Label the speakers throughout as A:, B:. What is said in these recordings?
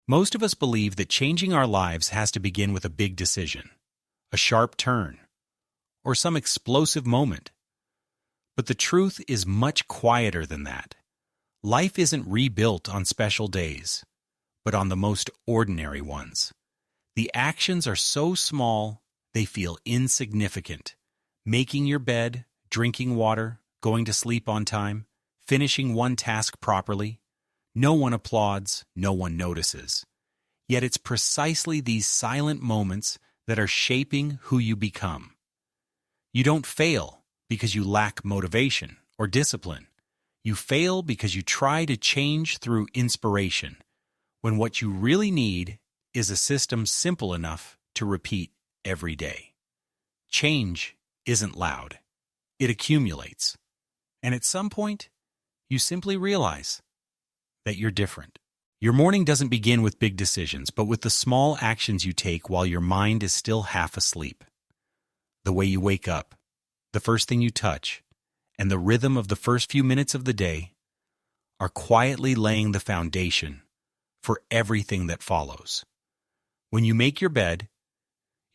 A: Most of us believe that changing our lives has to begin with a big decision, a sharp turn, or some explosive moment. But the truth is much quieter than that. Life isn't rebuilt on special days, but on the most ordinary ones. The actions are so small, they feel insignificant. Making your bed, drinking water, going to sleep on time, finishing one task properly. No one applauds, no one notices. Yet it's precisely these silent moments that are shaping who you become. You don't fail because you lack motivation or discipline. You fail because you try to change through inspiration, when what you really need is a system simple enough to repeat every day. Change isn't loud. It accumulates. And at some point, you simply realize that you're different. Your morning doesn't begin with big decisions, but with the small actions you take while your mind is still half asleep. The way you wake up, the first thing you touch, and the rhythm of the first few minutes of the day are quietly laying the foundation for everything that follows. When you make your bed,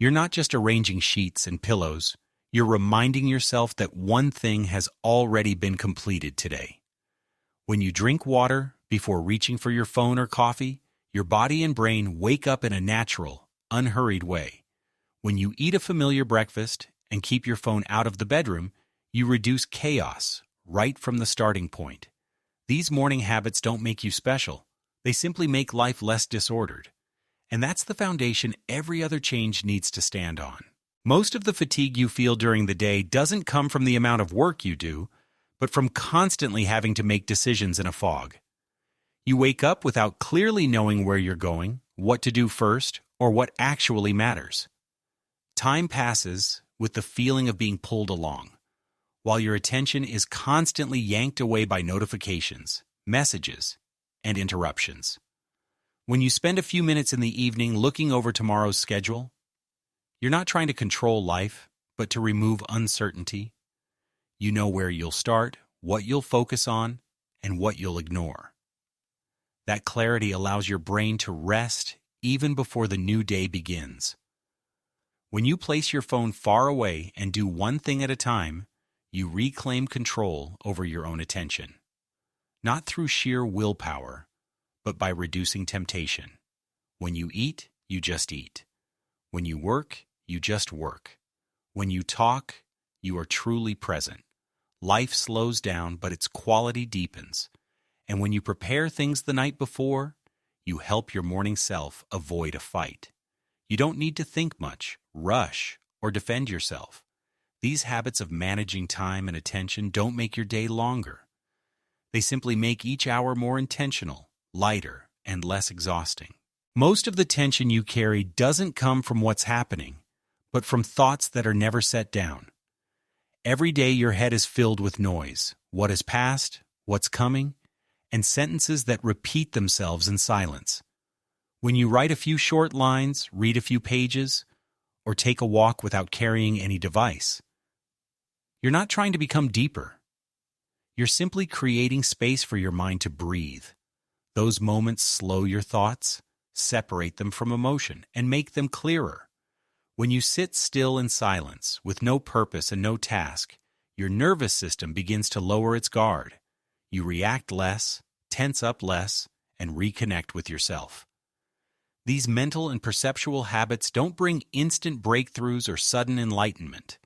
A: you're not just arranging sheets and pillows, you're reminding yourself that one thing has already been completed today. When you drink water before reaching for your phone or coffee, your body and brain wake up in a natural, unhurried way. When you eat a familiar breakfast and keep your phone out of the bedroom, you reduce chaos right from the starting point. These morning habits don't make you special. They simply make life less disordered. And that's the foundation every other change needs to stand on. Most of the fatigue you feel during the day doesn't come from the amount of work you do, but from constantly having to make decisions in a fog. You wake up without clearly knowing where you're going, what to do first, or what actually matters. Time passes with the feeling of being pulled along, while your attention is constantly yanked away by notifications, messages, and interruptions. When you spend a few minutes in the evening looking over tomorrow's schedule, you're not trying to control life, but to remove uncertainty. You know where you'll start, what you'll focus on, and what you'll ignore. That clarity allows your brain to rest even before the new day begins. When you place your phone far away and do one thing at a time, you reclaim control over your own attention. Not through sheer willpower, but by reducing temptation. When you eat, you just eat. When you work, you just work. When you talk, you are truly present. Life slows down, but its quality deepens. And when you prepare things the night before, you help your morning self avoid a fight. You don't need to think much, rush, or defend yourself. These habits of managing time and attention don't make your day longer. They simply make each hour more intentional, lighter, and less exhausting. Most of the tension you carry doesn't come from what's happening, but from thoughts that are never set down. Every day your head is filled with noise, what is past, what's coming, and sentences that repeat themselves in silence. When you write a few short lines, read a few pages, or take a walk without carrying any device, you're not trying to become deeper. You're simply creating space for your mind to breathe. Those moments slow your thoughts, separate them from emotion, and make them clearer. When you sit still in silence, with no purpose and no task, your nervous system begins to lower its guard. You react less, tense up less, and reconnect with yourself. These mental and perceptual habits don't bring instant breakthroughs or sudden enlightenment.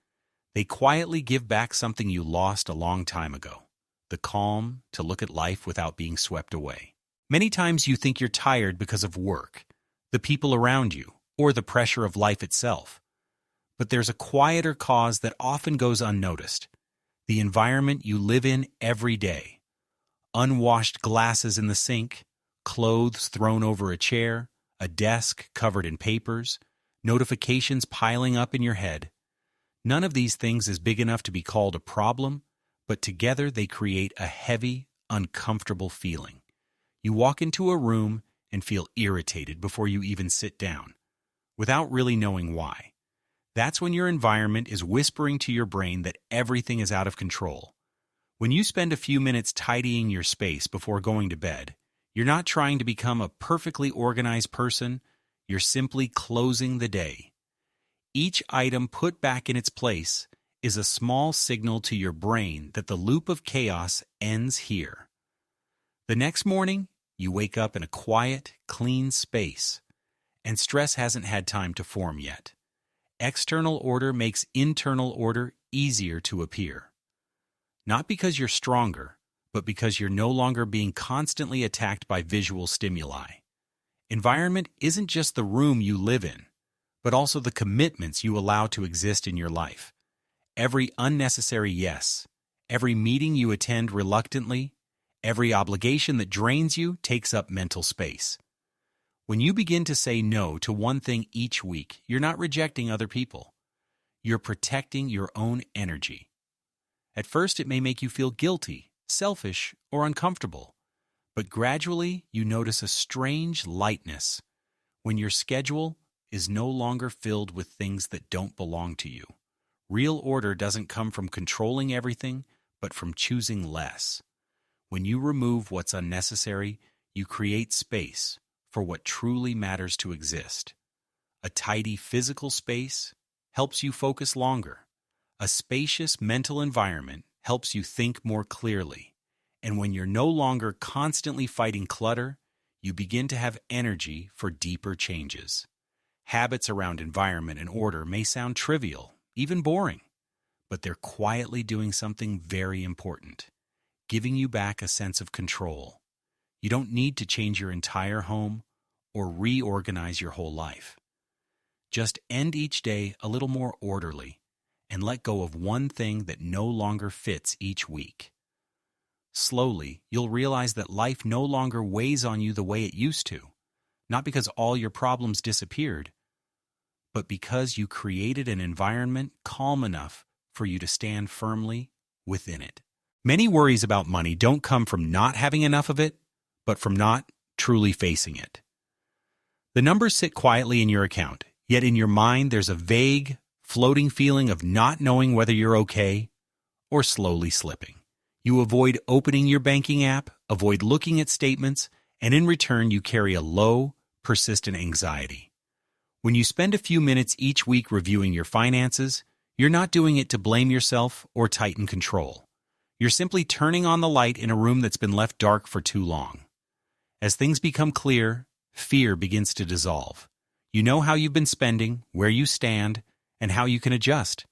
A: They quietly give back something you lost a long time ago, the calm to look at life without being swept away. Many times you think you're tired because of work, the people around you, or the pressure of life itself. But there's a quieter cause that often goes unnoticed: the environment you live in every day. Unwashed glasses in the sink, clothes thrown over a chair, a desk covered in papers, notifications piling up in your head. None of these things is big enough to be called a problem, but together they create a heavy, uncomfortable feeling. You walk into a room and feel irritated before you even sit down, without really knowing why. That's when your environment is whispering to your brain that everything is out of control. When you spend a few minutes tidying your space before going to bed, You're not trying to become a perfectly organized person, you're simply closing the day. Each item put back in its place is a small signal to your brain that the loop of chaos ends here. The next morning, you wake up in a quiet, clean space, and stress hasn't had time to form yet. External order makes internal order easier to appear. Not because you're stronger, but because you're no longer being constantly attacked by visual stimuli. Environment isn't just the room you live in, but also the commitments you allow to exist in your life. Every unnecessary yes, every meeting you attend reluctantly, every obligation that drains you takes up mental space. When you begin to say no to one thing each week, you're not rejecting other people. You're protecting your own energy. At first, it may make you feel guilty, selfish, or uncomfortable, but gradually you notice a strange lightness when your schedule is no longer filled with things that don't belong to you. Real order doesn't come from controlling everything, but from choosing less. When you remove what's unnecessary, you create space for what truly matters to exist. A tidy physical space helps you focus longer. A spacious mental environment helps you think more clearly. And when you're no longer constantly fighting clutter, you begin to have energy for deeper changes. Habits around environment and order may sound trivial, even boring, but they're quietly doing something very important, giving you back a sense of control. You don't need to change your entire home or reorganize your whole life. Just end each day a little more orderly and let go of one thing that no longer fits each week. Slowly, you'll realize that life no longer weighs on you the way it used to, not because all your problems disappeared, but because you created an environment calm enough for you to stand firmly within it. Many worries about money don't come from not having enough of it, but from not truly facing it. The numbers sit quietly in your account, yet in your mind there's a vague, floating feeling of not knowing whether you're okay or slowly slipping. You avoid opening your banking app, avoid looking at statements, and in return you carry a low, persistent anxiety. When you spend a few minutes each week reviewing your finances, you're not doing it to blame yourself or tighten control. You're simply turning on the light in a room that's been left dark for too long. As things become clear, fear begins to dissolve. You know how you've been spending, where you stand, and how you can adjust.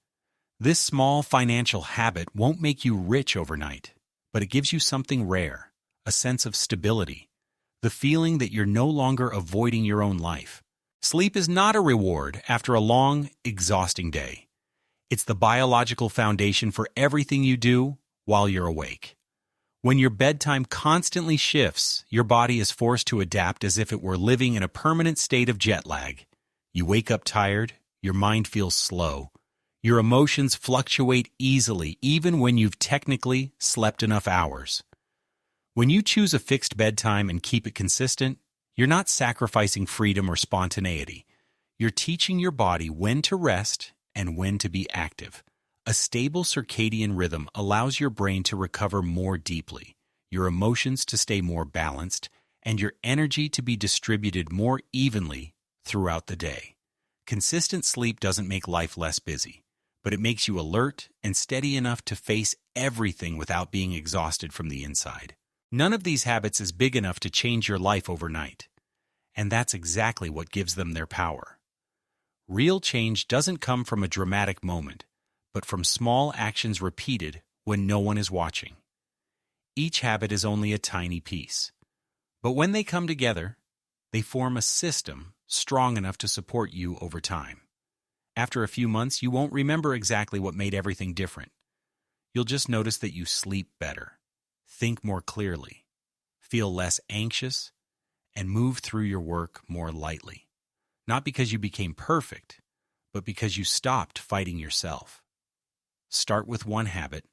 A: This small financial habit won't make you rich overnight, but it gives you something rare, a sense of stability, the feeling that you're no longer avoiding your own life. Sleep is not a reward after a long, exhausting day. It's the biological foundation for everything you do while you're awake. When your bedtime constantly shifts, your body is forced to adapt as if it were living in a permanent state of jet lag. You wake up tired, your mind feels slow. Your emotions fluctuate easily even when you've technically slept enough hours. When you choose a fixed bedtime and keep it consistent, you're not sacrificing freedom or spontaneity. You're teaching your body when to rest and when to be active. A stable circadian rhythm allows your brain to recover more deeply, your emotions to stay more balanced, and your energy to be distributed more evenly throughout the day. Consistent sleep doesn't make life less busy, but it makes you alert and steady enough to face everything without being exhausted from the inside. None of these habits is big enough to change your life overnight, and that's exactly what gives them their power. Real change doesn't come from a dramatic moment, but from small actions repeated when no one is watching. Each habit is only a tiny piece, but when they come together, they form a system strong enough to support you over time. After a few months, you won't remember exactly what made everything different. You'll just notice that you sleep better, think more clearly, feel less anxious, and move through your work more lightly. Not because you became perfect, but because you stopped fighting yourself. Start with one habit,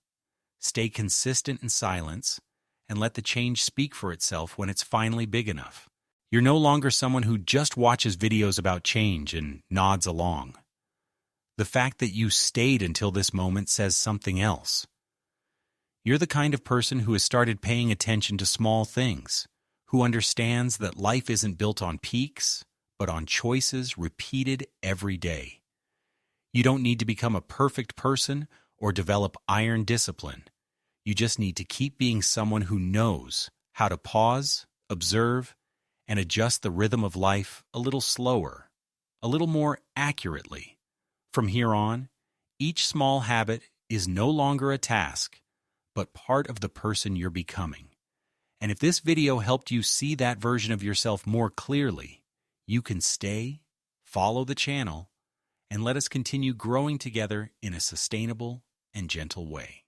A: stay consistent in silence, and let the change speak for itself when it's finally big enough. You're no longer someone who just watches videos about change and nods along. The fact that you stayed until this moment says something else. You're the kind of person who has started paying attention to small things, who understands that life isn't built on peaks, but on choices repeated every day. You don't need to become a perfect person or develop iron discipline. You just need to keep being someone who knows how to pause, observe, and adjust the rhythm of life a little slower, a little more accurately. From here on, each small habit is no longer a task, but part of the person you're becoming. And if this video helped you see that version of yourself more clearly, you can stay, follow the channel, and let us continue growing together in a sustainable and gentle way.